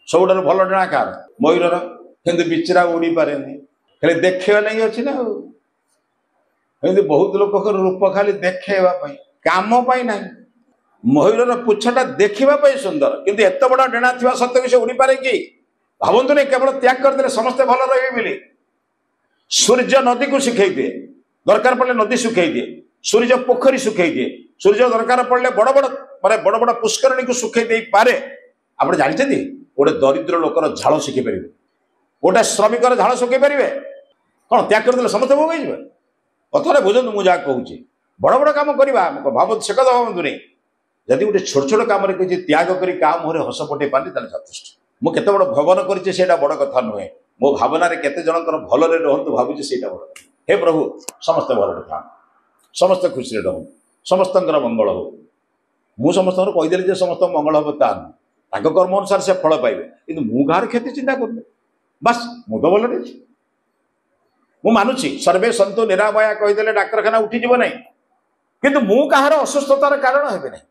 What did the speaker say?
ସବୁଠାରୁ ଭଲ ଡେଣା କାହାର? ମୟୂରର। କିନ୍ତୁ ବିଚରା ଉଡ଼ି ପାରେନି, ଖାଲି ଦେଖେଇବା ଲାଗି ଅଛି ନା। ଆଉ ଏମିତି ବହୁତ ଲୋକଙ୍କର ରୂପ ଖାଲି ଦେଖେଇବା ପାଇଁ, କାମ ପାଇଁ ନାହିଁ। ମୟୂରର ପୁଚ୍ଛଟା ଦେଖିବା ପାଇଁ ସୁନ୍ଦର, କିନ୍ତୁ ଏତେ ବଡ଼ ଡେଣା ଥିବା ସତ୍ତ୍ୱେ ସେ ଉଡ଼ିପାରେ କି? ଭାବନ୍ତୁନି କେବଳ ତ୍ୟାଗ କରିଦେଲେ ସମସ୍ତେ ଭଲ ରହିବେ ବୋଲି। ସୂର୍ଯ୍ୟ ନଦୀକୁ ଶୁଖେଇ ଦିଏ, ଦରକାର ପଡ଼ିଲେ ନଦୀ ଶୁଖେଇ ଦିଏ। ସୂର୍ଯ୍ୟ ପୋଖରୀ ଶୁଖେଇ ଦିଏ। ସୂର୍ଯ୍ୟ ଦରକାର ପଡ଼ିଲେ ବଡ଼ ବଡ଼ ପୁଷ୍କରିଣୀକୁ ଶୁଖେଇ ଦେଇପାରେ। ଆପଣ ଜାଣିଛନ୍ତି ଗୋଟେ ଦରିଦ୍ର ଲୋକର ଝାଳ ଶୁଖେଇ ପାରିବେ, ଗୋଟେ ଶ୍ରମିକର ଝାଳ ଶୁଖେଇ ପାରିବେ? କ'ଣ ତ୍ୟାଗ କରିଦେଲେ ସମସ୍ତେ ଭୋଗ ହେଇଯିବେ? କଥାରେ ବୁଝନ୍ତୁ ମୁଁ ଯାହା କହୁଛି। ବଡ଼ ବଡ଼ କାମ କରିବା ଭାବନ୍ତୁ, ସେ କଥା ଭାବନ୍ତୁନି। ଯଦି ଗୋଟେ ଛୋଟ ଛୋଟ କାମରେ କିଛି ତ୍ୟାଗ କରି କାହା ମୁହଁରେ ହସ ଫଟେଇ ପାରିଲି ତାହେଲେ ଯଥେଷ୍ଟ। ମୁଁ କେତେ ବଡ଼ ଭବନ କରିଛି ସେଇଟା ବଡ଼ କଥା ନୁହେଁ। ମୋ ଭାବନାରେ କେତେ ଜଣଙ୍କର ଭଲରେ ରହନ୍ତୁ ଭାବୁଛି ସେଇଟା ବଡ଼ କଥା। ହେ ପ୍ରଭୁ, ସମସ୍ତେ ଭଲରେ ଥାଆନ୍ତୁ, ସମସ୍ତେ ଖୁସିରେ ରହନ୍ତୁ, ସମସ୍ତଙ୍କର ମଙ୍ଗଳ ହଉ। ମୁଁ ସମସ୍ତଙ୍କର କହିଦେଲି ଯେ ସମସ୍ତଙ୍କ ମଙ୍ଗଳ ହବ ତା ନୁହେଁ। ତାଙ୍କ କର୍ମ ଅନୁସାରେ ସେ ଫଳ ପାଇବେ, କିନ୍ତୁ ମୁଁ କାହାର କ୍ଷତି ଚିନ୍ତା କରୁନି। ବାସ୍ ମୁଁ ତ ଭଲରେ ଅଛି। ମୁଁ ମାନୁଛି ସର୍ବେ ସନ୍ତୁ ନିରାମୟା କହିଦେଲେ ଡାକ୍ତରଖାନା ଉଠିଯିବ ନାହିଁ, କିନ୍ତୁ ମୁଁ କାହାର ଅସୁସ୍ଥତାର କାରଣ ହେବେ ନାହିଁ।